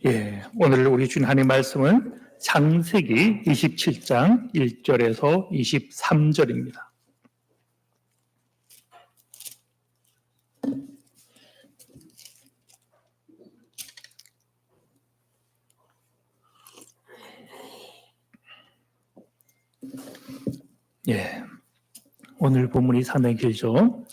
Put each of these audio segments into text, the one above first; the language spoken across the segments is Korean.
오늘 우리 주신 하나님의 말씀은 창세기 27장 1절에서 23절입니다. 오늘 본문이 상당히 길죠.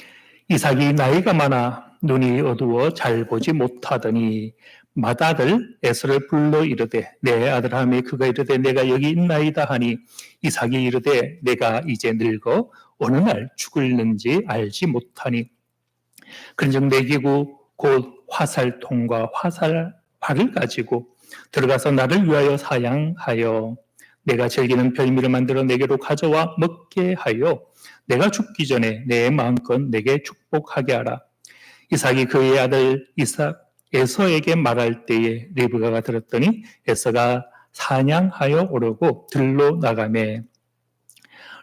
이삭이 나이가 많아 눈이 어두워 잘 보지 못하더니 맏아들 에서를 불러 이르되 내 아들하며 그가 이르되 내가 여기 있나이다 하니 이삭이 이르되 내가 이제 늙어 어느 날 죽을는지 알지 못하니 그런즉 내 기구 곧 화살통과 화살발을 가지고 들어가서 나를 위하여 사양하여 내가 즐기는 별미를 만들어 내게로 가져와 먹게 하여 내가 죽기 전에 내 마음껏 내게 축복하게 하라. 이삭이 그의 아들 에서에게 말할 때에 리브가가 들었더니 에서가 사냥하여 오르고 들로 나가매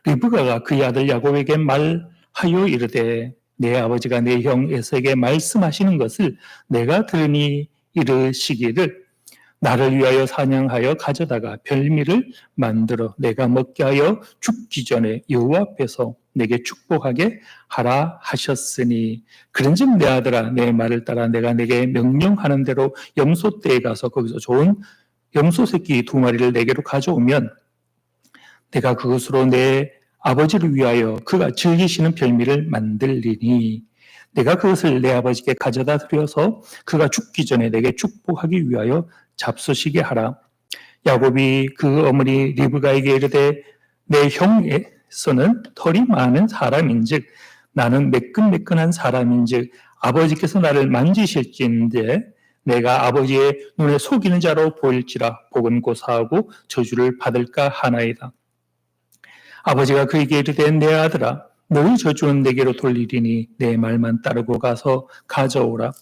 리브가가 그의 아들 야곱에게 말하여 이르되 내 아버지가 내 형 에서에게 말씀하시는 것을 내가 들으니 이르시기를 나를 위하여 사냥하여 가져다가 별미를 만들어 내가 먹게 하여 죽기 전에 여호와 앞에서 내게 축복하게 하라 하셨으니 그런즉 내 아들아 내 말을 따라 내가 내게 명령하는 대로 염소떼에 가서 거기서 좋은 염소 새끼 2마리를 내게로 가져오면 내가 그것으로 내 아버지를 위하여 그가 즐기시는 별미를 만들리니 내가 그것을 내 아버지께 가져다 드려서 그가 죽기 전에 내게 축복하기 위하여 잡수시게 하라. 야곱이 그 어머니 리브가에게 이르되 내 형에서는 털이 많은 사람인즉 나는 매끈매끈한 사람인즉 아버지께서 나를 만지실진데 내가 아버지의 눈에 속이는 자로 보일지라 복은 고사하고 저주를 받을까 하나이다. 아버지가 그에게 이르되 내 아들아 너의 저주는 내게로 돌리리니 내 말만 따르고 가서 가져오라.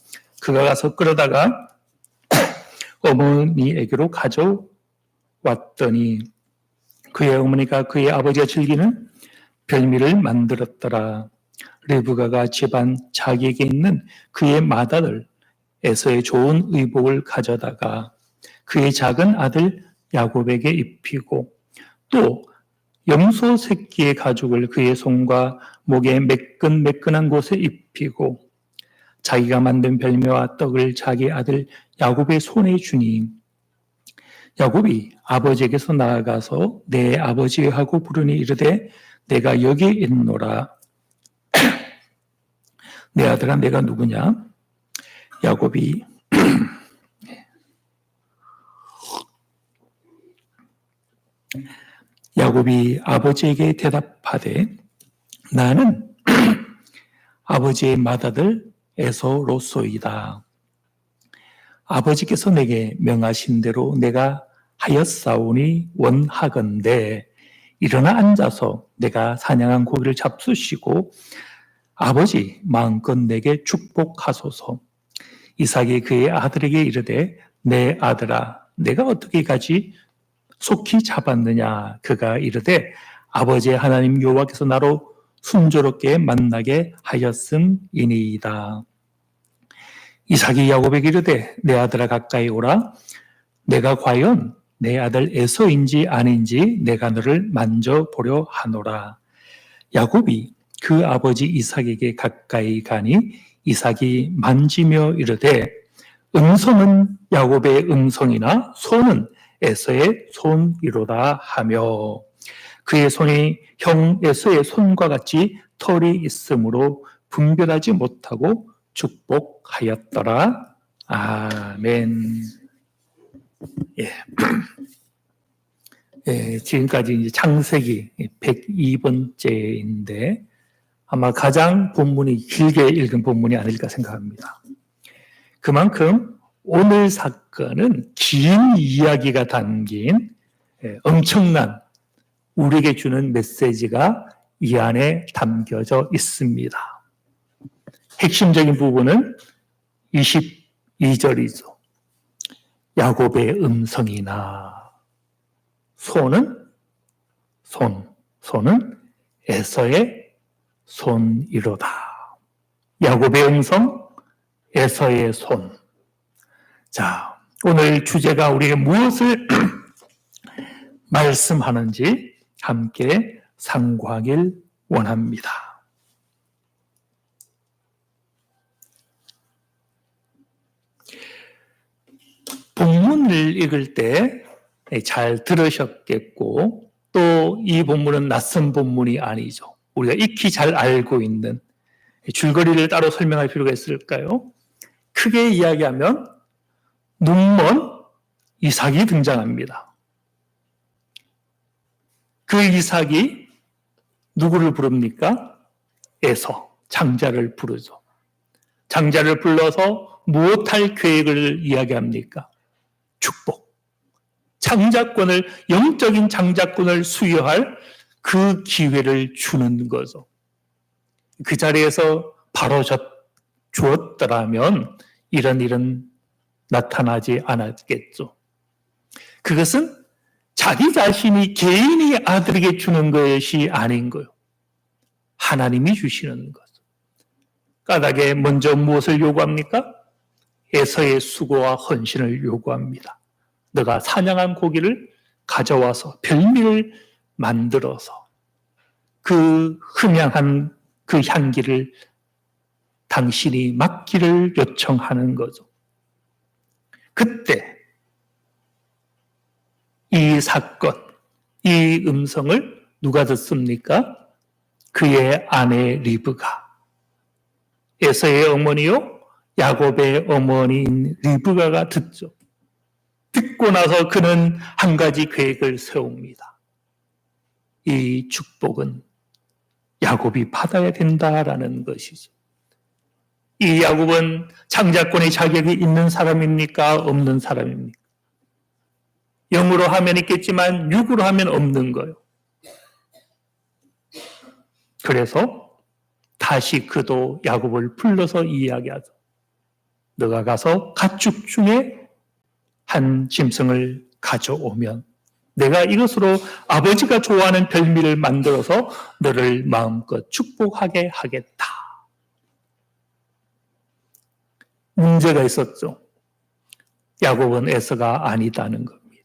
그가 가서 끌어다가 어머니에게로 가져왔더니 그의 어머니가 그의 아버지가 즐기는 별미를 만들었더라. 리브가가 집안 자기에게 있는 그의 맏아들 에서의 좋은 의복을 가져다가 그의 작은 아들 야곱에게 입히고 또 염소 새끼의 가죽을 그의 손과 목에 매끈매끈한 곳에 입히고 자기가 만든 별미와 떡을 자기 아들 야곱의 손에 주니 야곱이 아버지에게서 나아가서 내 아버지 하고 부르니 이르되 내가 여기 있노라. 내 아들아 내가 누구냐? 야곱이 아버지에게 대답하되 나는 아버지의 맏아들 에서로소이다. 아버지께서 내게 명하신 대로 내가 하였사오니 원하건대 일어나 앉아서 내가 사냥한 고기를 잡수시고 아버지 마음껏 내게 축복하소서. 이삭이 그의 아들에게 이르되 내 아들아 내가 어떻게 가지 속히 잡았느냐. 그가 이르되 아버지의 하나님 여호와께서 나로 순조롭게 만나게 하였음이니이다. 이삭이 야곱에게 이르되 내 아들아 가까이 오라. 내가 과연 내 아들 에서인지 아닌지 내가 너를 만져보려 하노라. 야곱이 그 아버지 이삭에게 가까이 가니 이삭이 만지며 이르되 음성은 야곱의 음성이나 손은 에서의 손이로다 하며 그의 손이 형 에서의 손과 같이 털이 있으므로 분별하지 못하고 축복하였더라. 아멘. 지금까지 이제 창세기 102번째인데 아마 가장 본문이 길게 읽은 본문이 아닐까 생각합니다. 그만큼 오늘 사건은 긴 이야기가 담긴 엄청난 우리에게 주는 메시지가 이 안에 담겨져 있습니다. 핵심적인 부분은 22절이죠. 야곱의 음성이나 손은 에서의 손이로다. 야곱의 음성, 에서의 손. 자, 오늘 주제가 우리에게 무엇을 말씀하는지 함께 상고하길 원합니다. 본문을 읽을 때 잘 들으셨겠고, 또 이 본문은 낯선 본문이 아니죠. 우리가 익히 잘 알고 있는, 줄거리를 따로 설명할 필요가 있을까요? 크게 이야기하면 눈먼 이삭이 등장합니다. 그 이삭이 누구를 부릅니까? 에서, 장자를 부르죠. 장자를 불러서 무엇할 계획을 이야기합니까? 축복. 장자권을, 영적인 장자권을 수여할 그 기회를 주는 거죠. 그 자리에서 바로 주었더라면 이런 일은 나타나지 않았겠죠. 그것은 자기 자신이 개인이 아들에게 주는 것이 아닌 거예요. 하나님이 주시는 거죠. 까닭에 먼저 무엇을 요구합니까? 에서의 수고와 헌신을 요구합니다. 너가 사냥한 고기를 가져와서 별미를 만들어서 그 흠향한 그 향기를 당신이 맡기를 요청하는 거죠. 그때 이 사건, 이 음성을 누가 듣습니까? 그의 아내 리브가. 에서의 어머니요, 야곱의 어머니인 리브가가 듣죠. 듣고 나서 그는 한 가지 계획을 세웁니다. 이 축복은 야곱이 받아야 된다라는 것이죠. 이 야곱은 장자권의 자격이 있는 사람입니까? 없는 사람입니까? 영으로 하면 있겠지만 육으로 하면 없는 거예요. 그래서 다시 그도 야곱을 불러서 이야기하죠. 너가 가서 가축 중에 한 짐승을 가져오면 내가 이것으로 아버지가 좋아하는 별미를 만들어서 너를 마음껏 축복하게 하겠다. 문제가 있었죠. 야곱은 에서가 아니다는 겁니다.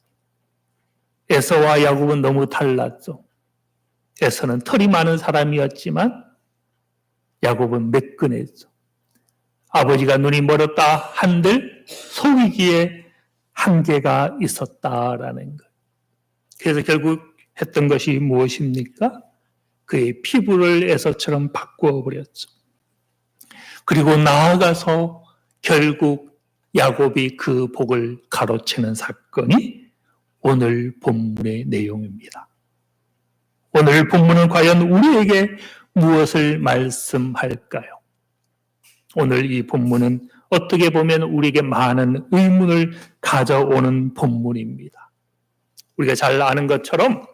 에서와 야곱은 너무 달랐죠. 에서는 털이 많은 사람이었지만 야곱은 매끈했죠. 아버지가 눈이 멀었다 한들 속이기에 한계가 있었다라는 것. 그래서 결국 했던 것이 무엇입니까? 그의 피부를 에서처럼 바꾸어 버렸죠. 그리고 나아가서 결국 야곱이 그 복을 가로채는 사건이 오늘 본문의 내용입니다. 오늘 본문은 과연 우리에게 무엇을 말씀할까요? 오늘 이 본문은 어떻게 보면 우리에게 많은 의문을 가져오는 본문입니다. 우리가 잘 아는 것처럼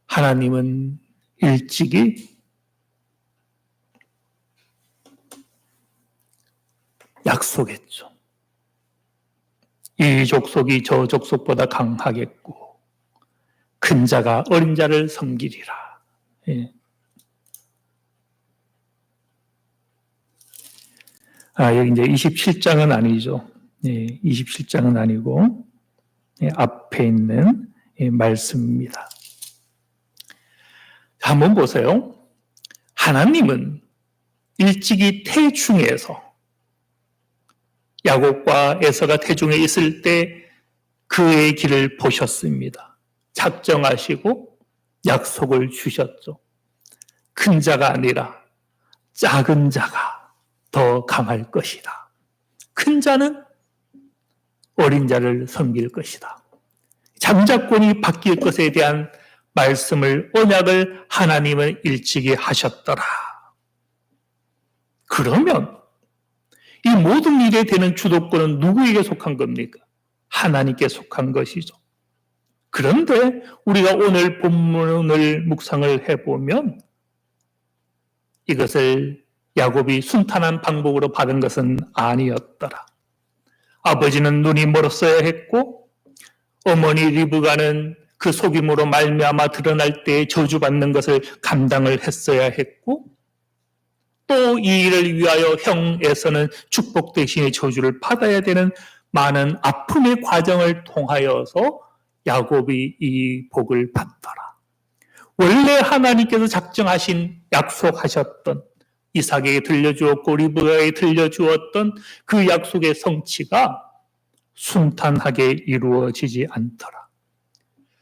하나님은 일찍이 약속했죠. 이 족속이 저 족속보다 강하겠고 큰 자가 어린 자를 섬기리라. 예. 여기 이제 27장은 아니죠. 예, 27장은 아니고 예, 앞에 있는 예, 말씀입니다. 한번 보세요. 하나님은 일찍이 태중에서 야곱과 에서가 태중에 있을 때 그의 길을 보셨습니다. 작정하시고 약속을 주셨죠. 큰 자가 아니라 작은 자가 더 강할 것이다. 큰 자는 어린 자를 섬길 것이다. 장자권이 바뀔 것에 대한 말씀을, 언약을 하나님은 일찍이 하셨더라. 그러면 이 모든 일에 되는 주도권은 누구에게 속한 겁니까? 하나님께 속한 것이죠. 그런데 우리가 오늘 본문을 묵상을 해보면 이것을 야곱이 순탄한 방법으로 받은 것은 아니었더라. 아버지는 눈이 멀었어야 했고 어머니 리브가는 그 속임으로 말미암아 드러날 때 저주받는 것을 감당을 했어야 했고 또 이 일을 위하여 형 에서는 축복 대신에 저주를 받아야 되는 많은 아픔의 과정을 통하여서 야곱이 이 복을 받더라. 원래 하나님께서 작정하신 약속하셨던 이삭에게 들려주었고 리브가에게 들려주었던 그 약속의 성취가 순탄하게 이루어지지 않더라.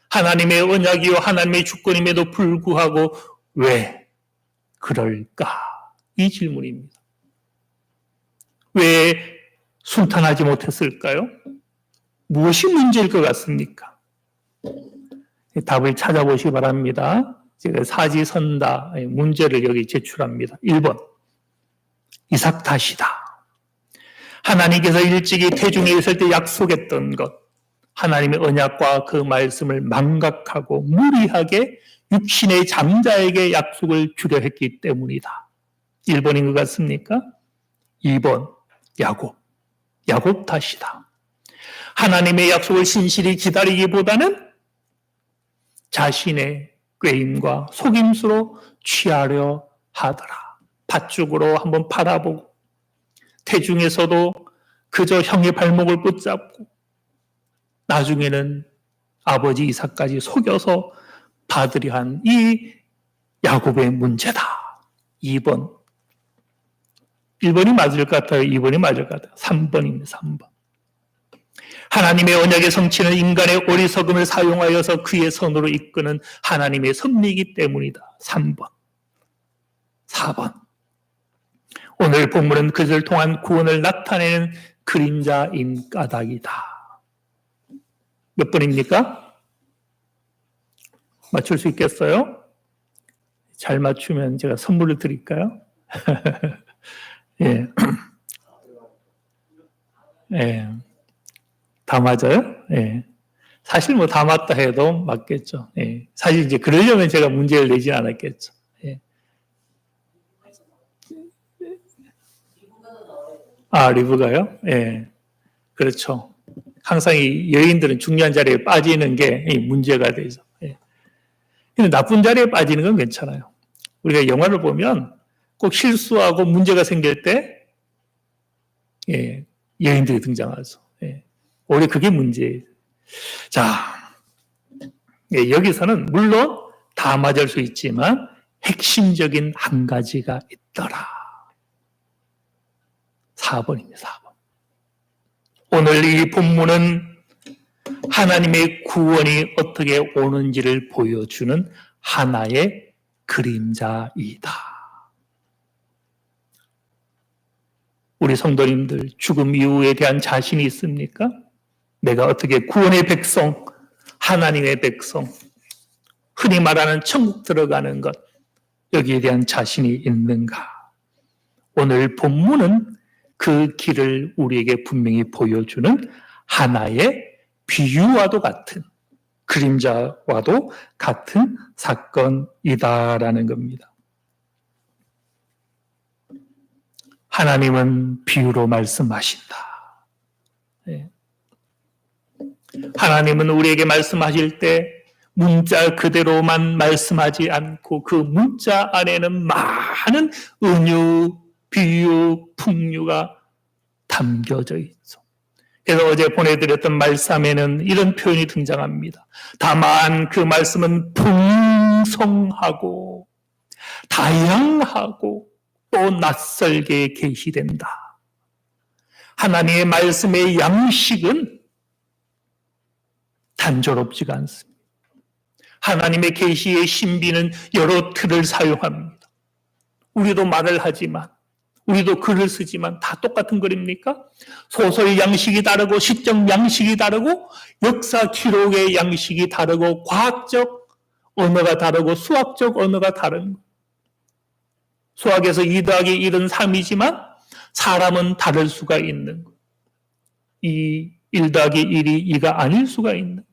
하나님의 언약이요 하나님의 주권임에도 불구하고 왜 그럴까? 이 질문입니다. 왜 순탄하지 못했을까요? 무엇이 문제일 것 같습니까? 답을 찾아보시기 바랍니다. 제가 사지선다 문제를 여기 제출합니다. 1번, 이삭 탓이다. 하나님께서 일찍이 태중에 있을 때 약속했던 것, 하나님의 언약과 그 말씀을 망각하고 무리하게 육신의 장자에게 약속을 주려 했기 때문이다. 1번인 것 같습니까? 2번, 야곱 탓이다. 하나님의 약속을 신실히 기다리기보다는 자신의 꾀임과 속임수로 취하려 하더라. 팥죽으로 한번 팔아보고 태중에서도 그저 형의 발목을 붙잡고 나중에는 아버지 이삭까지 속여서 받으려 한 이 야곱의 문제다. 2번. 1번이 맞을 것 같아요. 2번이 맞을 것 같아요. 3번입니다. 3번. 하나님의 언약의 성취는 인간의 어리석음을 사용하여서 그의 선으로 이끄는 하나님의 섭리이기 때문이다. 3번. 4번. 오늘 본문은 그들을 통한 구원을 나타내는 그림자인 까닭이다. 몇 번입니까? 맞출 수 있겠어요? 잘 맞추면 제가 선물을 드릴까요? 예. 예. 다 맞아요? 예. 사실 뭐 다 맞다 해도 맞겠죠. 예. 사실 이제 그러려면 제가 문제를 내진 않았겠죠. 예. 아, 리브가요? 예. 그렇죠. 항상 이 여인들은 중요한 자리에 빠지는 게 문제가 되죠. 예. 근데 나쁜 자리에 빠지는 건 괜찮아요. 우리가 영화를 보면 꼭 실수하고 문제가 생길 때, 예, 여인들이 등장하죠. 예. 오히려 그게 문제예요. 자, 예, 여기서는 물론 다 맞을 수 있지만 핵심적인 한 가지가 있더라. 4번입니다. 4번. 오늘 이 본문은 하나님의 구원이 어떻게 오는지를 보여주는 하나의 그림자이다. 우리 성도님들 죽음 이후에 대한 자신이 있습니까? 내가 어떻게 구원의 백성, 하나님의 백성, 흔히 말하는 천국 들어가는 것, 여기에 대한 자신이 있는가? 오늘 본문은 그 길을 우리에게 분명히 보여주는 하나의 비유와도 같은, 그림자와도 같은 사건이다라는 겁니다. 하나님은 비유로 말씀하신다. 네. 하나님은 우리에게 말씀하실 때 문자 그대로만 말씀하지 않고 그 문자 안에는 많은 은유, 비유, 풍류가 담겨져 있죠. 그래서 어제 보내드렸던 말씀에는 이런 표현이 등장합니다. 다만 그 말씀은 풍성하고 다양하고 또 낯설게 계시된다. 하나님의 말씀의 양식은 단조롭지가 않습니다. 하나님의 계시의 신비는 여러 틀을 사용합니다. 우리도 말을 하지만, 우리도 글을 쓰지만 다 똑같은 글입니까? 소설 양식이 다르고 시적 양식이 다르고 역사 기록의 양식이 다르고 과학적 언어가 다르고 수학적 언어가 다른 것. 수학에서 2 더하기 1은 3이지만 사람은 다를 수가 있는 것. 이 1 더하기 1이 2가 아닐 수가 있는 것.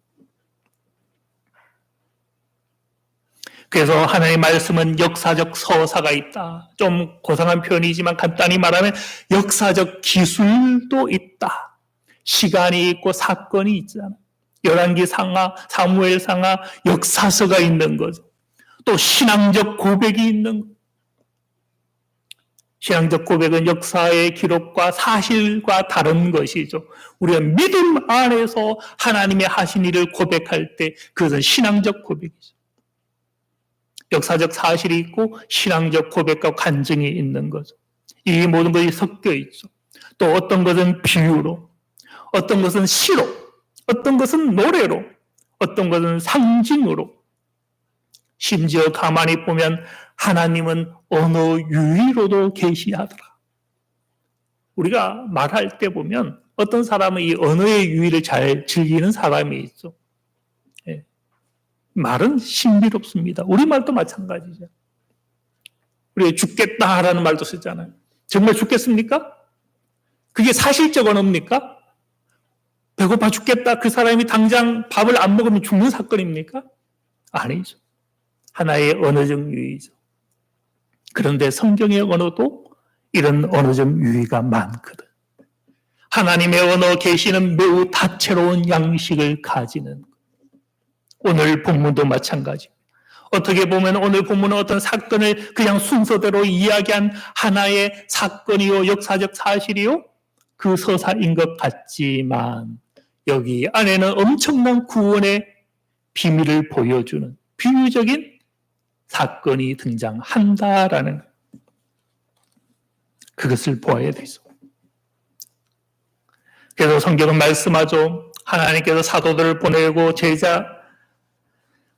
그래서 하나님의 말씀은 역사적 서사가 있다. 좀 고상한 표현이지만 간단히 말하면 역사적 기술도 있다. 시간이 있고 사건이 있잖아. 열왕기상하, 사무엘상하, 역사서가 있는 거죠. 또 신앙적 고백이 있는 거. 신앙적 고백은 역사의 기록과 사실과 다른 것이죠. 우리가 믿음 안에서 하나님의 하신 일을 고백할 때 그것은 신앙적 고백이죠. 역사적 사실이 있고 신앙적 고백과 간증이 있는 거죠. 이 모든 것이 섞여 있죠. 또 어떤 것은 비유로, 어떤 것은 시로, 어떤 것은 노래로, 어떤 것은 상징으로, 심지어 가만히 보면 하나님은 언어 유희로도 계시하더라. 우리가 말할 때 보면 어떤 사람은 이 언어의 유희를 잘 즐기는 사람이 있죠. 예. 말은 신비롭습니다. 우리말도 마찬가지죠. 우리가 죽겠다라는 말도 쓰잖아요. 정말 죽겠습니까? 그게 사실적 언어입니까? 배고파 죽겠다. 그 사람이 당장 밥을 안 먹으면 죽는 사건입니까? 아니죠. 하나의 언어적 유희죠. 그런데 성경의 언어도 이런 언어적 유희가 많거든. 하나님의 언어 계시는 매우 다채로운 양식을 가지는 것. 오늘 본문도 마찬가지입니다. 어떻게 보면 오늘 본문은 어떤 사건을 그냥 순서대로 이야기한 하나의 사건이요 역사적 사실이요 그 서사인 것 같지만 여기 안에는 엄청난 구원의 비밀을 보여주는 비유적인 사건이 등장한다라는 그것을 보아야 되죠. 그래서 성경은 말씀하죠. 하나님께서 사도들을 보내고 제자,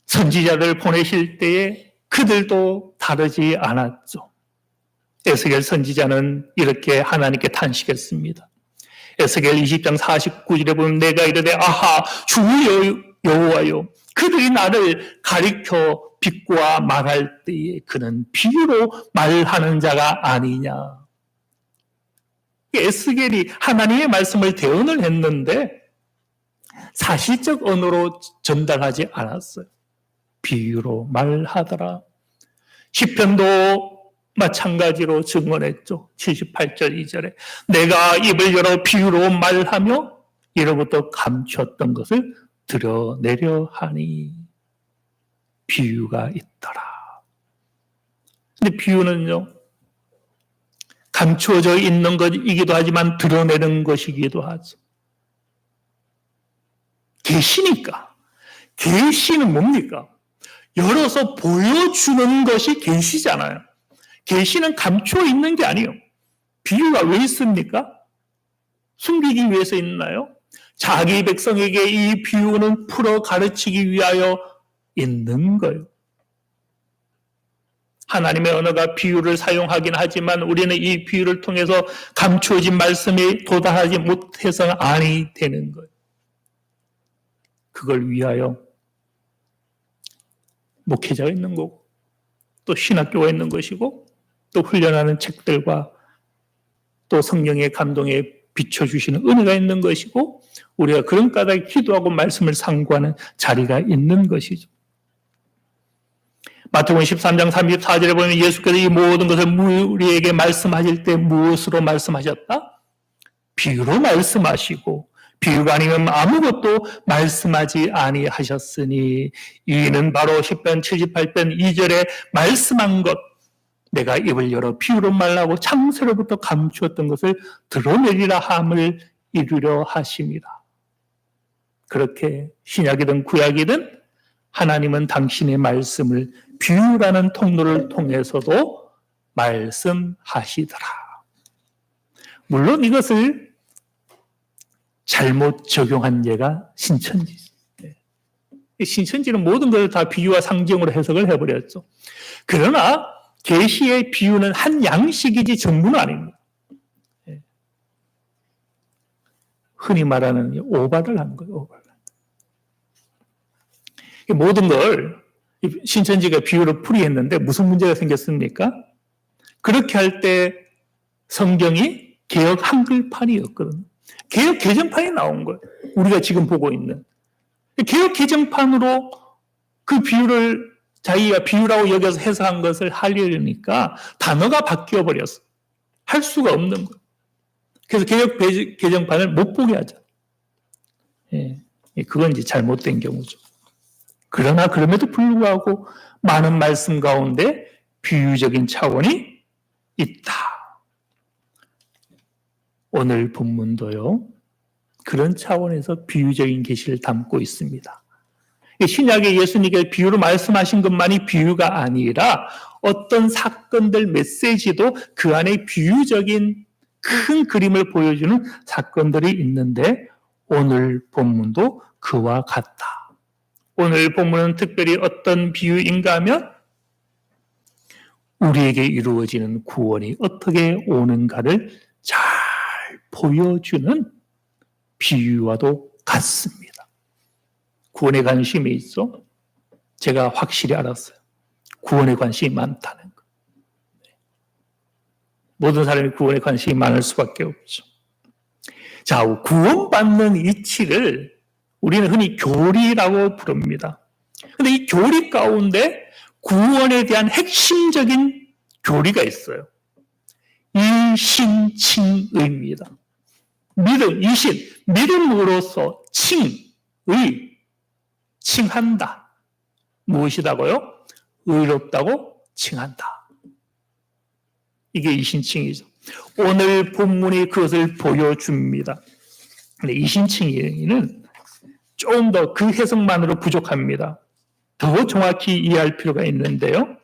선지자들을 보내실 때에 그들도 다르지 않았죠. 에스겔 선지자는 이렇게 하나님께 탄식했습니다. 에스겔 20장 49절에 보면 내가 이르되 아하 주 여호와여 그들이 나를 가리켜 비꼬아 말할 때에 그는 비유로 말하는 자가 아니냐. 에스겔이 하나님의 말씀을 대언을 했는데 사실적 언어로 전달하지 않았어요. 비유로 말하더라. 시편도 마찬가지로 증언했죠. 78절 2절에 내가 입을 열어 비유로 말하며 이로부터 감추었던 것을 드러내려 하니 비유가 있더라. 근데 비유는요 감추어져 있는 것이기도 하지만 드러내는 것이기도 하죠. 계시니까. 계시는 뭡니까? 열어서 보여주는 것이 계시잖아요. 계시는 감추어 있는 게 아니에요. 비유가 왜 있습니까? 숨기기 위해서 있나요? 자기 백성에게 이 비유는 풀어 가르치기 위하여 있는 거예요. 하나님의 언어가 비유를 사용하긴 하지만 우리는 이 비유를 통해서 감추어진 말씀에 도달하지 못해서는 아니 되는 거예요. 그걸 위하여 목회자가 있는 거고 또 신학교가 있는 것이고 또 훈련하는 책들과 또 성령의 감동에 비춰주시는 은혜가 있는 것이고 우리가 그런 까닭에 기도하고 말씀을 상고하는 자리가 있는 것이죠. 마태복음 13장 34절에 보면 예수께서 이 모든 것을 우리에게 말씀하실 때 무엇으로 말씀하셨다? 비유로 말씀하시고 비유가 아니면 아무것도 말씀하지 아니하셨으니 이는 바로 시편 78편 2절에 말씀한 것 내가 입을 열어 비유로 말하고 창세로부터 감추었던 것을 드러내리라 함을 이루려 하심이라. 그렇게 신약이든 구약이든 하나님은 당신의 말씀을 비유라는 통로를 통해서도 말씀하시더라. 물론 이것을 잘못 적용한 예가 신천지죠. 신천지는 모든 것을 다 비유와 상징으로 해석을 해버렸죠. 그러나 계시의 비유는 한 양식이지 전부는 아닙니다. 흔히 말하는 오바를 한 거예요. 오바를. 모든 걸 신천지가 비유로 풀이했는데 무슨 문제가 생겼습니까? 그렇게 할 때 성경이 개역 한글판이었거든요. 개역 개정판이 나온 거예요. 우리가 지금 보고 있는. 개역 개정판으로 그 비유를 자기가 비유라고 여겨서 해석한 것을 하려니까 단어가 바뀌어 버렸어. 할 수가 없는 거예요. 그래서 개역 개정판을 못 보게 하죠. 그건 이제 잘못된 경우죠. 그러나 그럼에도 불구하고 많은 말씀 가운데 비유적인 차원이 있다. 오늘 본문도요, 그런 차원에서 비유적인 계시를 담고 있습니다. 신약의 예수님께 비유로 말씀하신 것만이 비유가 아니라 어떤 사건들 메시지도 그 안에 비유적인 큰 그림을 보여주는 사건들이 있는데 오늘 본문도 그와 같다. 오늘 본문은 특별히 어떤 비유인가 하면 우리에게 이루어지는 구원이 어떻게 오는가를 잘 보여주는 비유와도 같습니다. 구원에 관심이 있어? 제가 확실히 알았어요. 구원에 관심이 많다는 거. 모든 사람이 구원에 관심이 많을 수밖에 없죠. 자, 구원받는 이치를 우리는 흔히 교리라고 부릅니다. 그런데 이 교리 가운데 구원에 대한 핵심적인 교리가 있어요. 이신칭의입니다. 믿음, 이신, 믿음으로써 칭의, 칭한다. 무엇이다고요? 의롭다고 칭한다. 이게 이신칭이죠. 오늘 본문이 그것을 보여줍니다. 근데 이신칭의는 좀 더 그 해석만으로 부족합니다. 더 정확히 이해할 필요가 있는데요.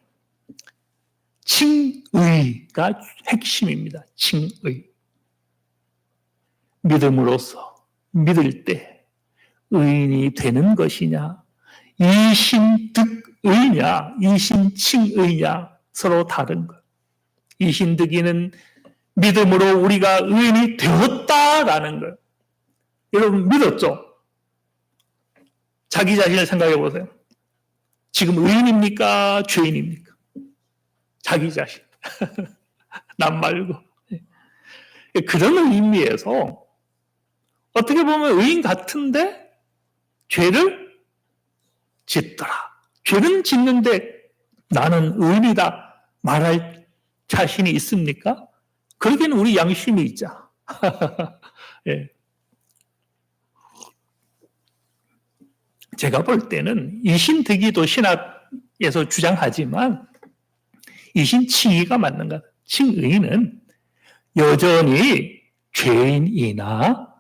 칭의가 핵심입니다. 칭의. 믿음으로써 믿을 때 의인이 되는 것이냐, 이신득의냐, 이신칭의냐 서로 다른 것. 이신득의는 믿음으로 우리가 의인이 되었다라는 것. 여러분 믿었죠? 자기 자신을 생각해 보세요. 지금 의인입니까? 죄인입니까? 자기 자신. 남 말고. 그런 의미에서 어떻게 보면 의인 같은데 죄를 짓더라. 죄는 짓는데 나는 의인이다 말할 자신이 있습니까? 그러기에는 우리 양심이 있자. 예. 제가 볼 때는 이신득의도 신학에서 주장하지만 이신칭의가 맞는 것 같아요. 칭의는 여전히 죄인이나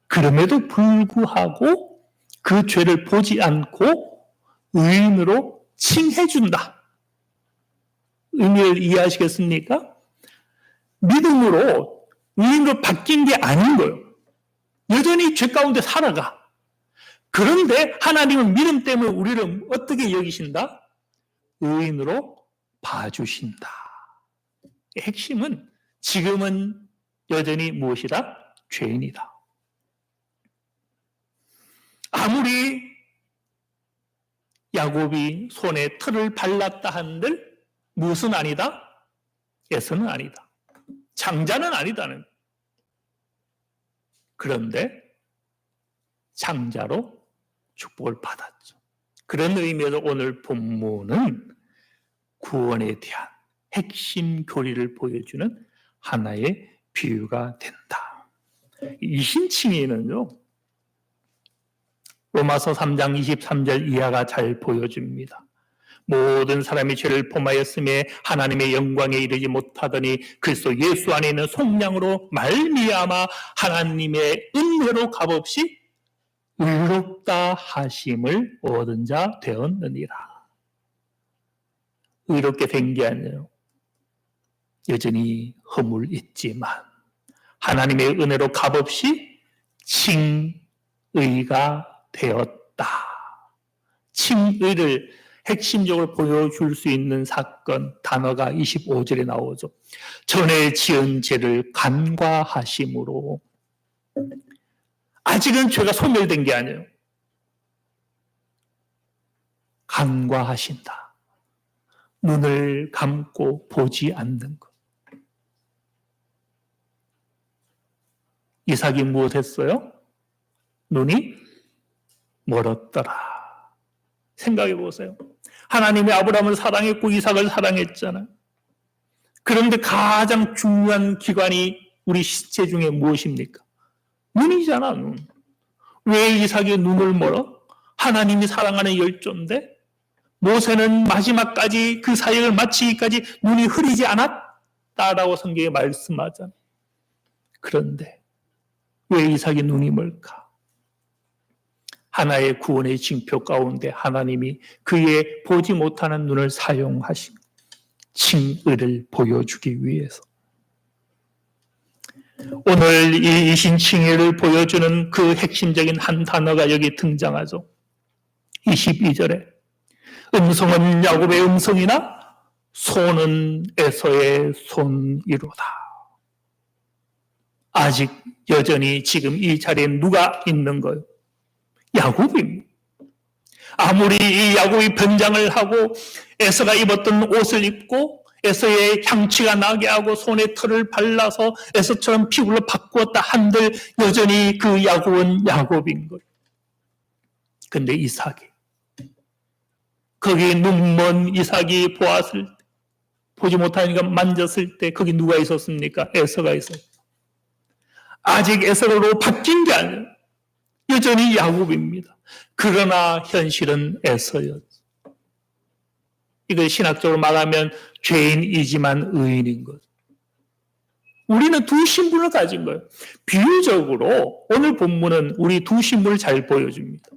그럼에도 불구하고 그 죄를 보지 않고 의인으로 칭해준다. 의미를 이해하시겠습니까? 믿음으로 의인으로 바뀐 게 아닌 거예요. 여전히 죄 가운데 살아가. 그런데 하나님은 믿음 때문에 우리를 어떻게 여기신다? 의인으로 봐주신다. 핵심은 지금은 여전히 무엇이다? 죄인이다. 아무리 야곱이 손에 틀을 발랐다 한들 무엇은 아니다? 에서는 아니다. 장자는 아니다는. 그런데 장자로 축복을 받았죠. 그런 의미에서 오늘 본문은 구원에 대한 핵심 교리를 보여주는 하나의 비유가 된다. 이신칭의는요, 로마서 3장 23절 이하가 잘 보여줍니다. 모든 사람이 죄를 범하였음에 하나님의 영광에 이르지 못하더니 그리스도 예수 안에 있는 속량으로 말미암아 하나님의 은혜로 값없이 의롭다 하심을 얻은 자 되었느니라. 의롭게 된 게 아니에요. 여전히 허물 있지만 하나님의 은혜로 값없이 칭의가 되었다. 칭의를 핵심적으로 보여줄 수 있는 사건, 단어가 25절에 나오죠. 전에 지은 죄를 간과하심으로. 아직은 죄가 소멸된 게 아니에요. 간과하신다. 눈을 감고 보지 않는 것. 이삭이 무엇했어요? 눈이 멀었더라. 생각해 보세요. 하나님이 아브라함을 사랑했고 이삭을 사랑했잖아요. 그런데 가장 중요한 기관이 우리 신체 중에 무엇입니까? 눈이잖아, 눈. 왜 이삭이 눈을 멀어? 하나님이 사랑하는 열조인데 모세는 마지막까지 그 사역을 마치기까지 눈이 흐리지 않았다라고 성경에 말씀하잖아요. 그런데 왜 이삭이 눈이 멀까? 하나의 구원의 징표 가운데 하나님이 그의 보지 못하는 눈을 사용하신 칭의를 보여주기 위해서. 오늘 이 이신칭의를 보여주는 그 핵심적인 한 단어가 여기 등장하죠. 22절에 음성은 야곱의 음성이나 손은 에서의 손이로다. 아직 여전히 지금 이 자리에 누가 있는 거예요? 야곱입니다. 아무리 이 야곱이 변장을 하고 에서가 입었던 옷을 입고 에서의 향취가 나게 하고 손에 털을 발라서 에서처럼 피부를 바꾸었다 한들 여전히 그 야곱은 야곱인 거예요. 근데 이삭이 거기 눈먼 이삭이 보았을 때 보지 못하니까 만졌을 때 거기 누가 있었습니까? 에서가 있었어요. 아직 에서로 바뀐 게 아니에요. 여전히 야곱입니다. 그러나 현실은 에서였어요. 이걸 신학적으로 말하면 죄인이지만 의인인 것. 우리는 두 신분을 가진 거예요. 비유적으로 오늘 본문은 우리 두 신분을 잘 보여줍니다.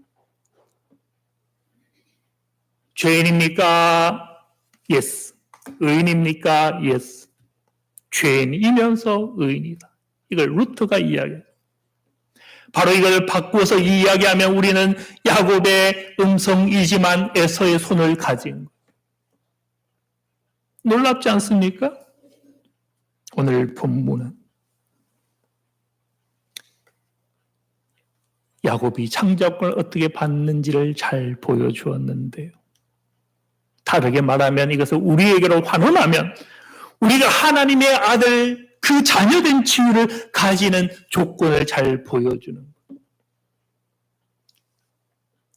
죄인입니까? Yes. 의인입니까? Yes. 죄인이면서 의인이다. 이걸 루터가 이야기해요. 바로 이걸 바꾸어서 이야기하면 우리는 야곱의 음성이지만 에서의 손을 가진 거예요. 놀랍지 않습니까? 오늘 본문은 야곱이 창작권을 어떻게 받는지를 잘 보여주었는데요. 다르게 말하면 이것을 우리에게로 환원하면 우리가 하나님의 아들 그 자녀된 치유를 가지는 조건을 잘 보여주는 거예요.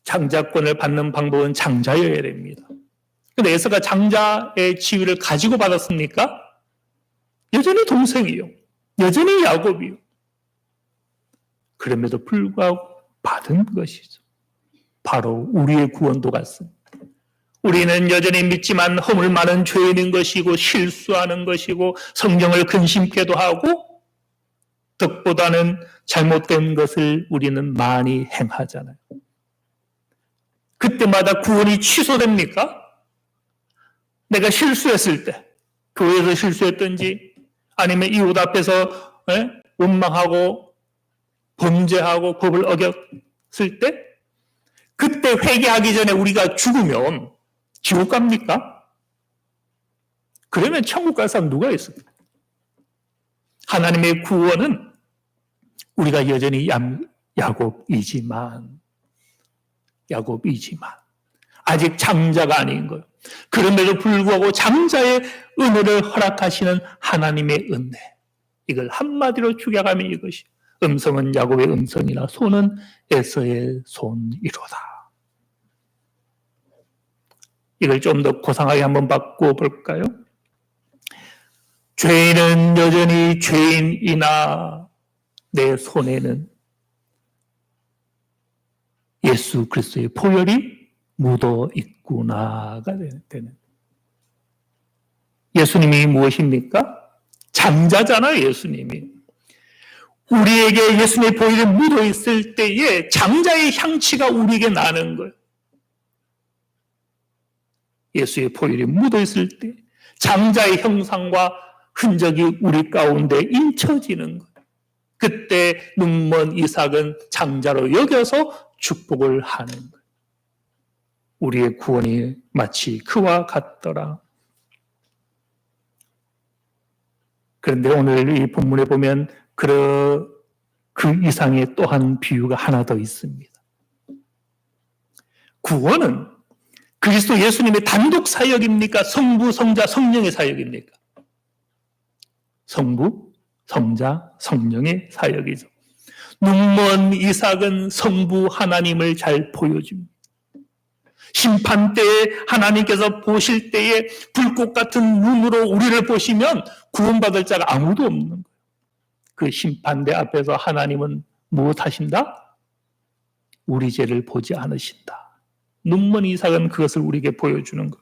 장자권을 받는 방법은 장자여야 됩니다. 그런데 에서가 장자의 치유를 가지고 받았습니까? 여전히 동생이요. 여전히 야곱이요. 그럼에도 불구하고 받은 것이죠. 바로 우리의 구원도 같습니다. 우리는 여전히 믿지만 허물 많은 죄인인 것이고 실수하는 것이고 성경을 근심케도 하고 덕보다는 잘못된 것을 우리는 많이 행하잖아요. 그때마다 구원이 취소됩니까? 내가 실수했을 때, 교회에서 실수했든지 아니면 이웃 앞에서 원망하고 범죄하고 법을 어겼을 때 그때 회개하기 전에 우리가 죽으면 지옥 갑니까? 그러면 천국 갈 사람 누가 있습니까? 하나님의 구원은 우리가 여전히 야곱이지만 아직 장자가 아닌 거예요. 그럼에도 불구하고 장자의 은혜를 허락하시는 하나님의 은혜. 이걸 한마디로 축약하면 이것이 음성은 야곱의 음성이나 손은 에서의 손이로다. 이걸 좀 더 고상하게 한번 바꿔볼까요? 죄인은 여전히 죄인이나 내 손에는 예수 그리스도의 보혈이 묻어 있구나가 되는. 예수님이 무엇입니까? 장자잖아요, 예수님이. 우리에게 예수님의 보혈이 묻어 있을 때에 장자의 향취가 우리에게 나는 거예요. 예수의 보혈이 묻어 있을 때 장자의 형상과 흔적이 우리 가운데 인쳐지는 거예요. 그때 눈먼 이삭은 장자로 여겨서 축복을 하는 거예요. 우리의 구원이 마치 그와 같더라. 그런데 오늘 이 본문에 보면 그 이상의 또 한 비유가 하나 더 있습니다. 구원은 그리스도 예수님의 단독 사역입니까? 성부, 성자, 성령의 사역입니까? 성부, 성자, 성령의 사역이죠. 눈먼 이삭은 성부 하나님을 잘 보여줍니다. 심판 때에 하나님께서 보실 때에 불꽃 같은 눈으로 우리를 보시면 구원받을 자가 아무도 없는 거예요. 그 심판대 앞에서 하나님은 무엇 하신다? 우리 죄를 보지 않으신다. 눈먼 이삭은 그것을 우리에게 보여주는 것.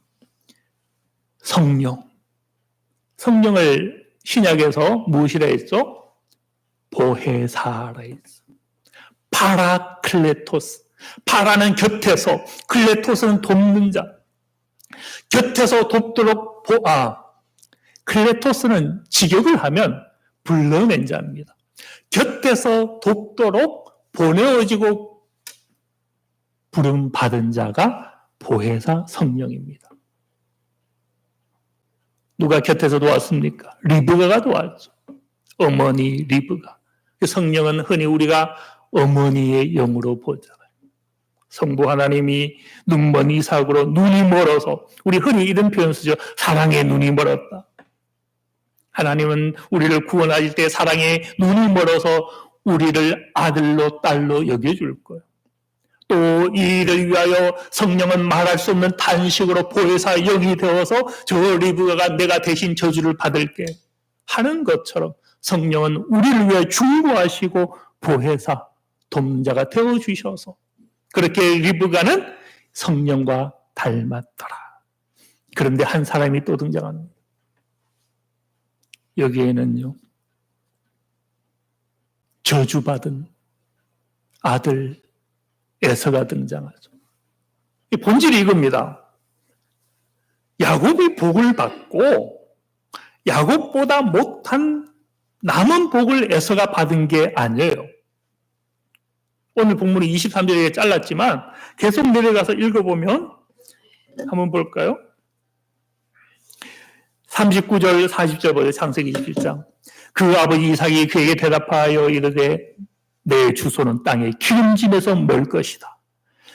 성령을 신약에서 무엇이라 했죠? 보혜사라 했어. 파라클레토스. 파라는 곁에서, 클레토스는 돕는 자. 곁에서 돕도록 클레토스는 직역을 하면 불러낸 자입니다. 곁에서 돕도록 보내어지고 부름 받은 자가 보혜사 성령입니다. 누가 곁에서 도왔습니까? 리브가가 도왔죠. 어머니 리브가. 성령은 흔히 우리가 어머니의 영으로 보잖아요. 성부 하나님이 눈먼 이삭으로 눈이 멀어서, 우리 흔히 이런 표현 쓰죠. 사랑의 눈이 멀었다. 하나님은 우리를 구원하실 때 사랑의 눈이 멀어서 우리를 아들로 딸로 여겨줄 거예요. 또 이 일을 위하여 성령은 말할 수 없는 탄식으로 보혜사 영이 되어서 저 리브가가 내가 대신 저주를 받을게 하는 것처럼 성령은 우리를 위해 중보하시고 보혜사 돕자가 되어주셔서 그렇게 리브가는 성령과 닮았더라. 그런데 한 사람이 또 등장합니다. 여기에는요, 저주받은 아들 에서가 등장하죠. 이 본질이 이겁니다. 야곱이 복을 받고 야곱보다 못한 남은 복을 에서가 받은 게 아니에요. 오늘 본문이 23절에 잘랐지만 계속 내려가서 읽어보면 한번 볼까요? 39절, 40절 보세요. 창세기 27장. 그 아버지 이삭이 그에게 대답하여 이르되 내 주소는 땅의 기름짐에서 멀 것이다.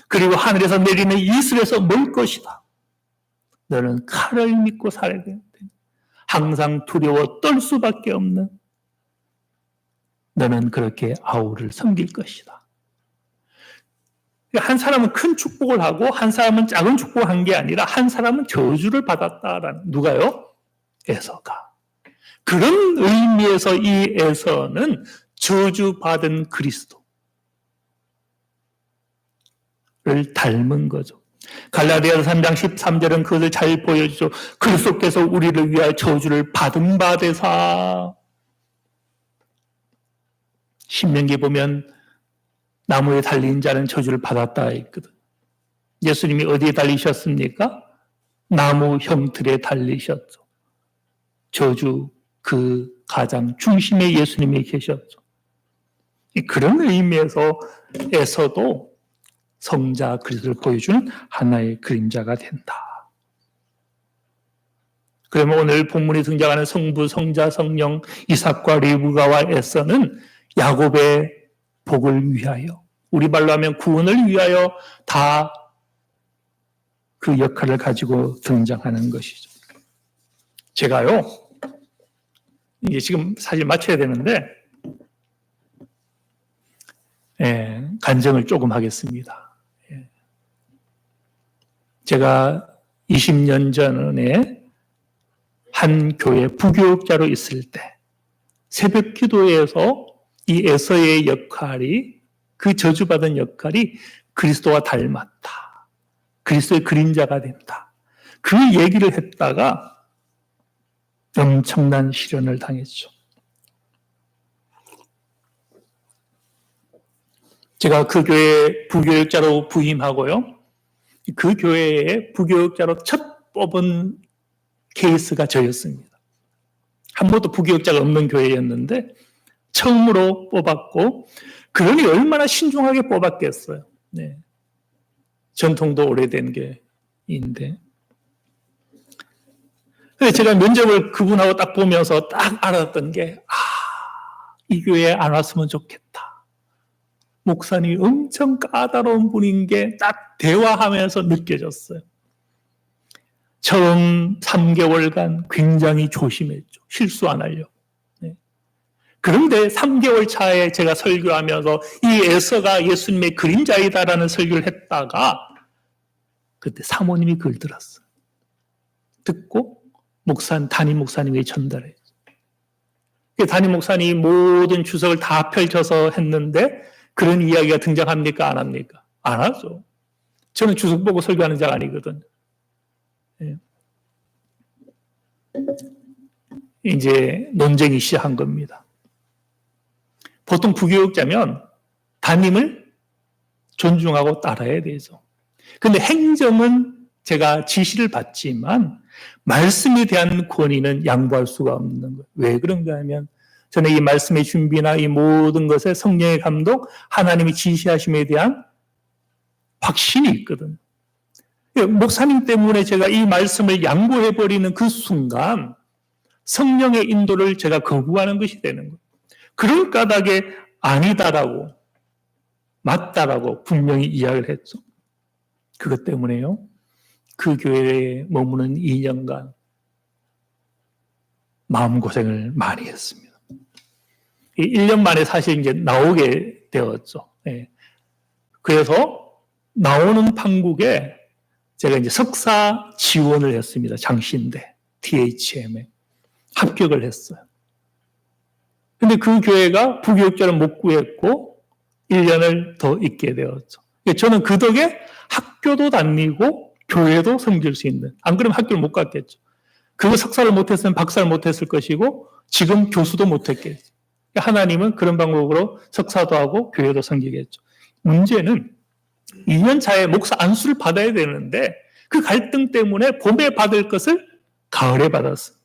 그리고 하늘에서 내리는 이슬에서 멀 것이다. 너는 칼을 믿고 살아야 돼. 항상 두려워 떨 수밖에 없는 너는 그렇게 아우를 섬길 것이다. 한 사람은 큰 축복을 하고 한 사람은 작은 축복을 한 게 아니라 한 사람은 저주를 받았다라는, 누가요? 에서가. 그런 의미에서 이 에서는 저주받은 그리스도를 닮은 거죠. 갈라디아서 3장 13절은 그것을 잘 보여주죠. 그리스도께서 우리를 위하여 저주를 받은 바 되사. 신명기 보면 나무에 달린 자는 저주를 받았다 했거든. 예수님이 어디에 달리셨습니까? 나무 형틀에 달리셨죠. 저주 그 가장 중심에 예수님이 계셨죠. 그런 의미에서 에서도 성자 그리스도를 보여주는 하나의 그림자가 된다. 그러면 오늘 본문에 등장하는 성부, 성자, 성령, 이삭과 리브가와 에서는 야곱의 복을 위하여, 우리 말로 하면 구원을 위하여 다 그 역할을 가지고 등장하는 것이죠. 제가요, 이게 지금 사실 맞춰야 되는데, 간증을 조금 하겠습니다. 제가 20년 전에 한 교회 부교육자로 있을 때 새벽 기도에서 이 에서의 역할이, 그 저주받은 역할이 그리스도와 닮았다. 그리스도의 그림자가 된다. 그 얘기를 했다가 엄청난 시련을 당했죠. 제가 그 교회에 부교육자로 부임하고요. 그 교회에 부교육자로 첫 뽑은 케이스가 저였습니다. 한 번도 부교육자가 없는 교회였는데 처음으로 뽑았고, 그러니 얼마나 신중하게 뽑았겠어요. 네. 전통도 오래된 게인데. 제가 면접을 그분하고 딱 보면서 딱 알았던 게, 이 교회에 안 왔으면 좋겠다. 목사님이 엄청 까다로운 분인 게 딱 대화하면서 느껴졌어요. 처음 3개월간 굉장히 조심했죠. 실수 안 하려고. 네. 그런데 3개월 차에 제가 설교하면서 이 에서가 예수님의 그림자이다라는 설교를 했다가 그때 사모님이 그걸 들었어요. 듣고 담임 목사님에게 전달해요. 담임 목사님이 모든 주석을 다 펼쳐서 했는데 그런 이야기가 등장합니까? 안 합니까? 안 하죠. 저는 주석 보고 설교하는 자가 아니거든요. 예. 이제 논쟁이 시작한 겁니다. 보통 부교육자면 담임을 존중하고 따라야 되죠. 근데 행정은 제가 지시를 받지만 말씀에 대한 권위는 양보할 수가 없는 거예요. 왜 그런가 하면 저는 이 말씀의 준비나 이 모든 것에 성령의 감독, 하나님이 지시하심에 대한 확신이 있거든요. 목사님 때문에 제가 이 말씀을 양보해버리는 그 순간 성령의 인도를 제가 거부하는 것이 되는 거예요. 그런 까닭에 아니다라고, 맞다라고 분명히 이야기를 했죠. 그것 때문에요. 그 교회에 머무는 2년간 마음고생을 많이 했습니다. 1년 만에 사실 이제 나오게 되었죠. 그래서 나오는 판국에 제가 이제 석사 지원을 했습니다. 장신대, THM에. 합격을 했어요. 근데 그 교회가 부교육자를 못 구했고 1년을 더 있게 되었죠. 저는 그 덕에 학교도 다니고 교회도 섬길 수 있는, 안 그러면 학교를 못 갔겠죠. 그 석사를 못했으면 박사를 못했을 것이고 지금 교수도 못했겠죠. 하나님은 그런 방법으로 석사도 하고 교회도 섬기겠죠. 문제는 2년 차에 목사 안수를 받아야 되는데 그 갈등 때문에 봄에 받을 것을 가을에 받았어요.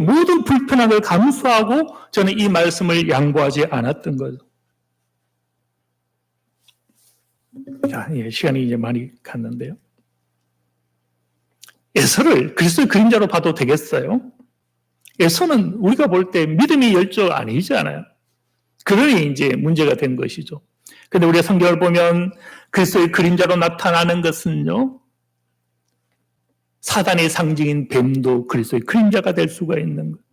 모든 불편한 걸 감수하고 저는 이 말씀을 양보하지 않았던 거죠. 자, 시간이 이제 많이 갔는데요. 에서를 그리스도의 그림자로 봐도 되겠어요? 에서는 우리가 볼 때 믿음이 열정 아니잖아요. 그러니 이제 문제가 된 것이죠. 근데 우리가 성경을 보면 그리스도의 그림자로 나타나는 것은요, 사단의 상징인 뱀도 그리스도의 그림자가 될 수가 있는 거예요.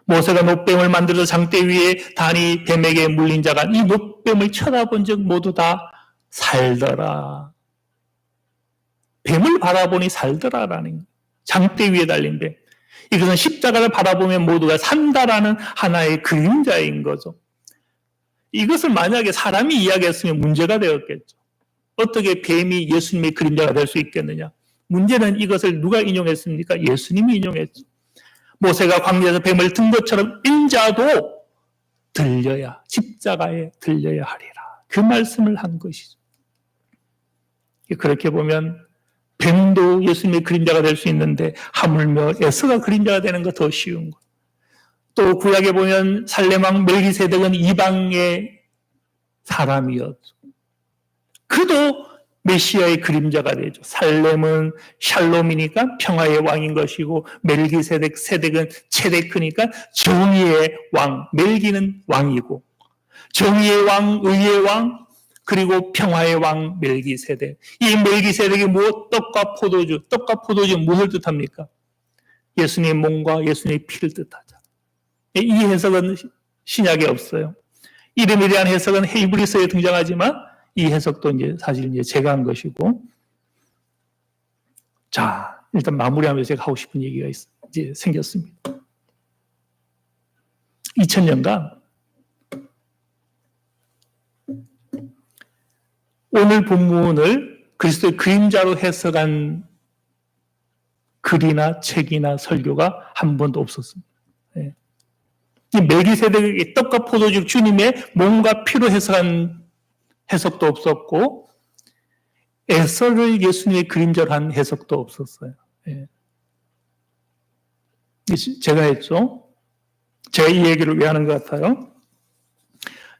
모세가 놋뱀을 만들어서 장대 위에 다니 뱀에게 물린 자가 이 놋뱀을 쳐다본 적 모두 다 살더라. 뱀을 바라보니 살더라라는 거예요. 장대 위에 달린 뱀. 이것은 십자가를 바라보면 모두가 산다라는 하나의 그림자인 거죠. 이것을 만약에 사람이 이야기했으면 문제가 되었겠죠. 어떻게 뱀이 예수님의 그림자가 될 수 있겠느냐. 문제는 이것을 누가 인용했습니까? 예수님이 인용했죠. 모세가 광야에서 뱀을 든 것처럼 인자도 들려야, 십자가에 들려야 하리라. 그 말씀을 한 것이죠. 그렇게 보면 뱀도 예수님의 그림자가 될 수 있는데 하물며 에서가 그림자가 되는 거 더 쉬운 거. 또 구약에 보면 살렘왕 멜기세덱은 이방의 사람이었죠. 그도 메시아의 그림자가 되죠. 살렘은 샬롬이니까 평화의 왕인 것이고 멜기세덱은 체데크니까 정의의 왕, 멜기는 왕이고 정의의 왕, 의의 왕, 그리고 평화의 왕 멜기세덱. 이 멜기세덱이 떡과 포도주 무엇을 뜻합니까? 예수님의 몸과 예수님의 피를 뜻하잖아요. 이 해석은 신약에 없어요. 이름에 대한 해석은 히브리서에 등장하지만 이 해석도 이제 사실 이제 제가 한 것이고. 자, 일단 마무리하면서 제가 하고 싶은 얘기가 이제 생겼습니다. 2000년간 오늘 본문을 그리스도의 그림자로 해석한 글이나 책이나 설교가 한 번도 없었습니다. 이 멜기세덱의 떡과 포도주 주님의 몸과 피로 해석한 해석도 없었고 에서를 예수님의 그림자로 한 해석도 없었어요. 제가 했죠. 제가 이 얘기를 왜 하는 것 같아요?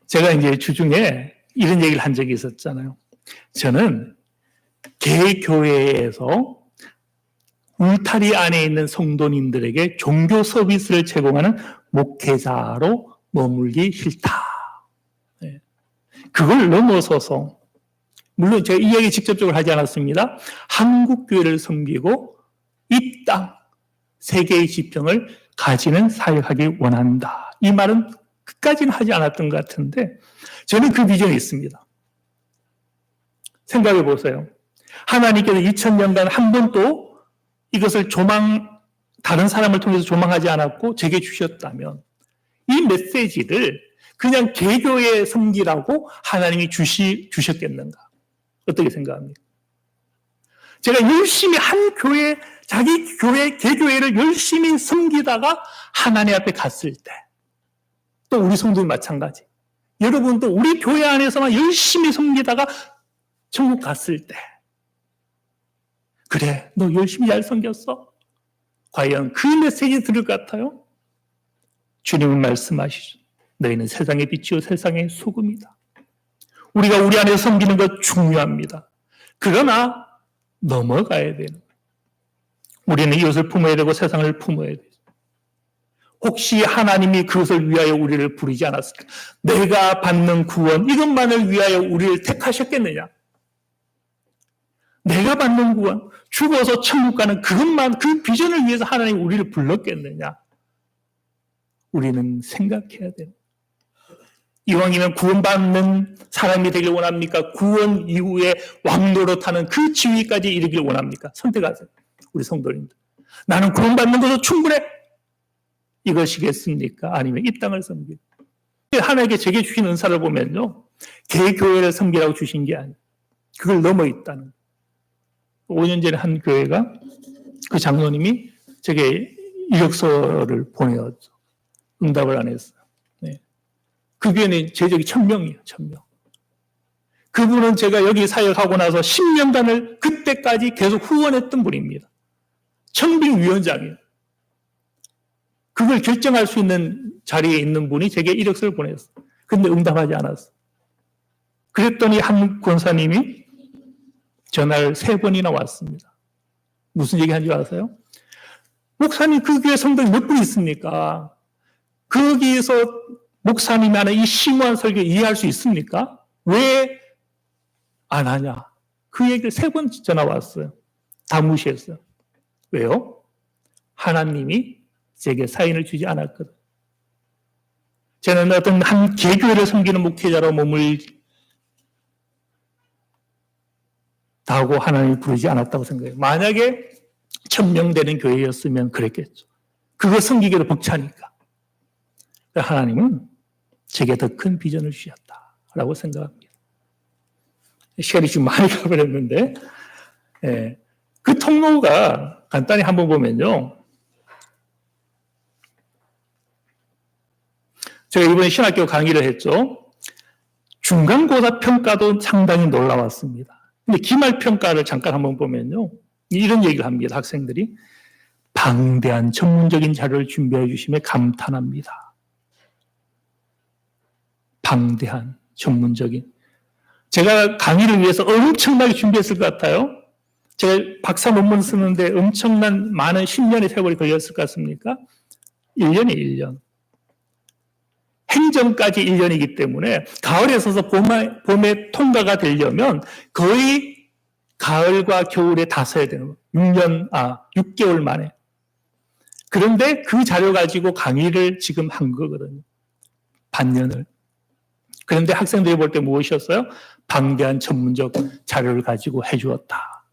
제가 이제 주중에 이런 얘기를 한 적이 있었잖아요. 저는 개교회에서 울타리 안에 있는 성도님들에게 종교 서비스를 제공하는 목회자로 머물기 싫다. 그걸 넘어서서, 물론 제가 이 얘기 직접적으로 하지 않았습니다. 한국교회를 섬기고 이 땅, 세계의 지평을 가지는 사역하기 원한다. 이 말은 끝까지는 하지 않았던 것 같은데 저는 그 비전이 있습니다. 생각해 보세요. 하나님께서 2000년간 한 번도 이것을 다른 사람을 통해서 조망하지 않았고 제게 주셨다면 이 메시지를 그냥 개교에 섬기라고 하나님이 주셨겠는가? 어떻게 생각합니까? 제가 열심히 한 교회, 자기 교회, 개교회를 열심히 섬기다가 하나님 앞에 갔을 때 또 우리 성도님 마찬가지. 여러분도 우리 교회 안에서만 열심히 섬기다가 천국 갔을 때, 그래, 너 열심히 잘 섬겼어? 과연 그 메시지 들을 것 같아요? 주님은 말씀하시죠. 너희는 세상의 빛이요 세상의 소금이다. 우리가 우리 안에서 섬기는 것 중요합니다. 그러나 넘어가야 되는 거예요. 우리는 이웃을 품어야 되고 세상을 품어야 돼요. 혹시 하나님이 그것을 위하여 우리를 부르지 않았을까? 내가 받는 구원, 이것만을 위하여 우리를 택하셨겠느냐? 내가 받는 구원, 죽어서 천국 가는 그것만, 그 비전을 위해서 하나님이 우리를 불렀겠느냐? 우리는 생각해야 돼요. 이왕이면 구원받는 사람이 되길 원합니까? 구원 이후에 왕노릇하는 그 지위까지 이르길 원합니까? 선택하세요. 우리 성도님들. 나는 구원받는 것도 충분해. 이것이겠습니까? 아니면 이 땅을 섬기고. 하나님께 제게 주신 은사를 보면요. 개교회를 섬기라고 주신 게 아니에요. 그걸 넘어 있다는. 5년 전에 한 교회가 그 장로님이 제게 이력서를 보내었죠. 응답을 안 했어요. 네. 그 교회는 제적이 1000명이에요. 1000명. 그분은 제가 여기 사역하고 나서 10년간을 그때까지 계속 후원했던 분입니다. 청빙위원장이에요. 그걸 결정할 수 있는 자리에 있는 분이 제게 이력서를 보냈어요. 근데 응답하지 않았어요. 그랬더니 한 권사님이 전화를 3번이나 왔습니다. 무슨 얘기 하는지 아세요? 목사님, 그 교회 성도이 몇 분 있습니까? 거기에서 목사님이 하는 이 심오한 설교 이해할 수 있습니까? 왜 안 하냐? 그 얘기를 3번 전화 왔어요. 다 무시했어요. 왜요? 하나님이 제게 사인을 주지 않았거든. 저는 어떤 한 개교회를 섬기는 목회자로 몸을 다하고 하나님이 부르지 않았다고 생각해요. 만약에 1000명 되는 교회였으면 그랬겠죠. 그거 섬기기도 벅차니까. 하나님은 제게 더 큰 비전을 주셨다라고 생각합니다. 시간이 좀 많이 가버렸는데, 예, 그 통로가 간단히 한번 보면요. 제가 이번에 신학교 강의를 했죠. 중간고사 평가도 상당히 놀라웠습니다. 근데 기말평가를 잠깐 한번 보면요. 이런 얘기를 합니다. 학생들이. 방대한 전문적인 자료를 준비해 주심에 감탄합니다. 방대한 전문적인. 제가 강의를 위해서 엄청나게 준비했을 것 같아요. 제가 박사 논문 쓰는데 엄청난 많은 10년의 세월이 걸렸을 것 같습니까? 1년에 1년. 행정까지 1년이기 때문에 가을에 서서 봄에 통과가 되려면 거의 가을과 겨울에 다 써야 되는 거예요. 6개월 만에. 그런데 그 자료 가지고 강의를 지금 한 거거든요. 반년을. 그런데 학생들이 볼 때 무엇이었어요? 방대한 전문적 자료를 가지고 해주었다.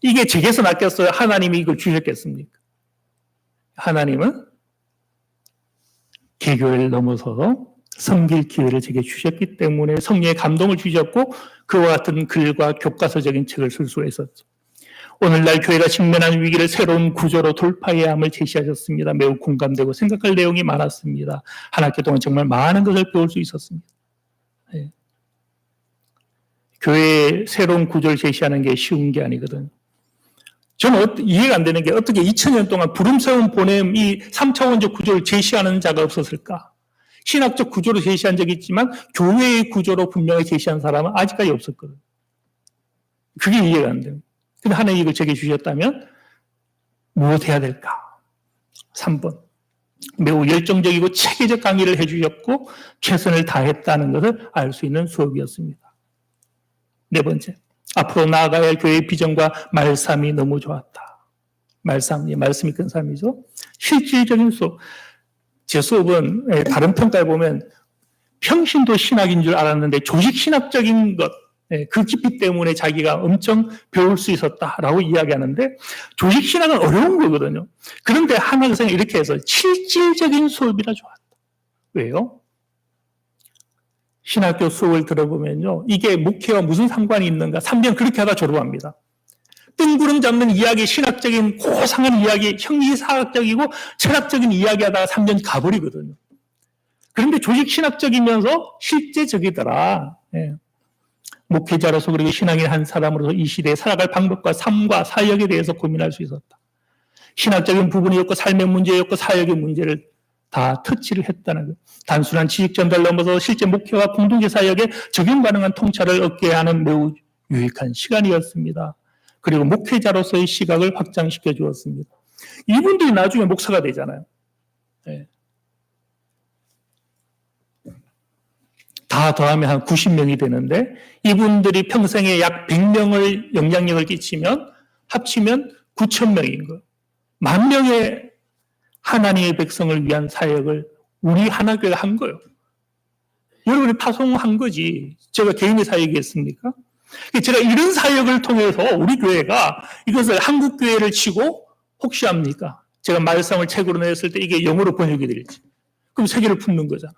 이게 제게서 낚였어요? 하나님이 이걸 주셨겠습니까? 하나님은 개교를 넘어서 섬길 기회를 제게 주셨기 때문에 성령의 감동을 주셨고 그와 같은 글과 교과서적인 책을 쓸 수가 있었죠. 오늘날 교회가 직면하는 위기를 새로운 구조로 돌파해야 함을 제시하셨습니다. 매우 공감되고 생각할 내용이 많았습니다. 한 학기 동안 정말 많은 것을 배울 수 있었습니다. 네. 교회의 새로운 구조를 제시하는 게 쉬운 게 아니거든요. 저는 이해가 안 되는 게 어떻게 2000년 동안 부름세운 보냄 이 3차원적 구조를 제시하는 자가 없었을까? 신학적 구조로 제시한 적이 있지만 교회의 구조로 분명히 제시한 사람은 아직까지 없었거든요. 그게 이해가 안 돼요. 근데 하나님이 이걸 제게 주셨다면 무엇 해야 될까? 3번. 매우 열정적이고 체계적 강의를 해주셨고 최선을 다했다는 것을 알 수 있는 수업이었습니다. 4번째. 앞으로 나아가야 할 교회의 비전과 말씀이 너무 좋았다. 말씀이 큰 삶이죠. 실질적인 수업. 제 수업은 다른 평가에 보면 평신도 신학인 줄 알았는데 조직신학적인 것, 그 깊이 때문에 자기가 엄청 배울 수 있었다라고 이야기하는데 조직신학은 어려운 거거든요. 그런데 한 학생이 이렇게 해서 실질적인 수업이라 좋았다. 왜요? 신학교 수업을 들어보면요. 이게 목회와 무슨 상관이 있는가? 3년 그렇게 하다 졸업합니다. 뜬구름 잡는 이야기, 신학적인 고상한 이야기, 형이사학적이고 철학적인 이야기 하다가 3년 가버리거든요. 그런데 조직 신학적이면서 실제적이더라. 예. 목회자로서 그리고 신앙인 한 사람으로서 이 시대에 살아갈 방법과 삶과 사역에 대해서 고민할 수 있었다. 신학적인 부분이었고 삶의 문제였고 사역의 문제를 다 터치를 했다는 것. 단순한 지식 전달 넘어서 실제 목회와 공동체 사역에 적용 가능한 통찰을 얻게 하는 매우 유익한 시간이었습니다. 그리고 목회자로서의 시각을 확장시켜 주었습니다. 이분들이 나중에 목사가 되잖아요. 네. 다 더하면 한 90명이 되는데 이분들이 평생에 약 100명을 영향력을 끼치면 합치면 9,000명인 거예요. 10,000명의 하나님의 백성을 위한 사역을 우리 하나교회가 한 거예요. 여러분이 파송한 거지. 제가 개인의 사역이겠습니까? 제가 이런 사역을 통해서 우리 교회가 이것을 한국교회를 치고 혹시 합니까? 제가 말씀을 책으로 냈을 때 이게 영어로 번역이 될지. 그럼 세계를 품는 거잖아.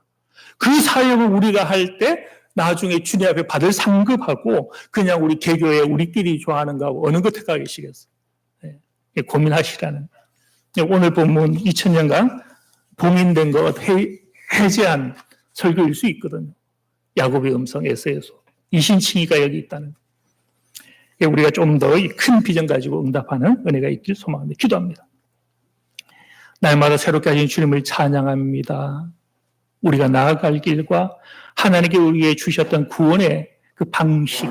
그 사역을 우리가 할 때 나중에 주님 앞에 받을 상급하고 그냥 우리 개교회 우리끼리 좋아하는 거하고 어느 것 택하시겠어요? 네. 고민하시라는. 오늘 본문 2000년간 봉인된 것 해제한 설교일 수 있거든요. 야곱의 음성 에세에서 이신칭의가 여기 있다는. 우리가 좀 더 큰 비전 가지고 응답하는 은혜가 있길 소망합니다. 기도합니다. 날마다 새롭게 하신 주님을 찬양합니다. 우리가 나아갈 길과 하나님께 우리에게 주셨던 구원의 그 방식,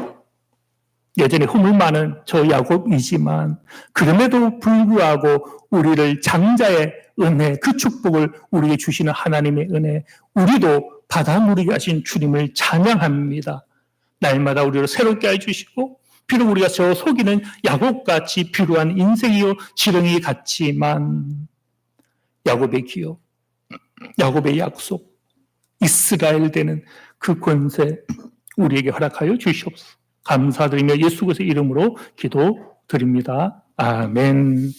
여전히 허물 많은 저 야곱이지만 그럼에도 불구하고 우리를 장자의 은혜, 그 축복을 우리에게 주시는 하나님의 은혜, 우리도 받아 누리게 하신 주님을 찬양합니다. 날마다 우리를 새롭게 해주시고 비록 우리가 저 속이는 야곱같이 필요한 인생이요 지렁이 같지만 야곱의 기업, 야곱의 약속, 이스라엘 되는 그 권세 우리에게 허락하여 주시옵소서. 감사드리며 예수 그리스도의 이름으로 기도드립니다. 아멘.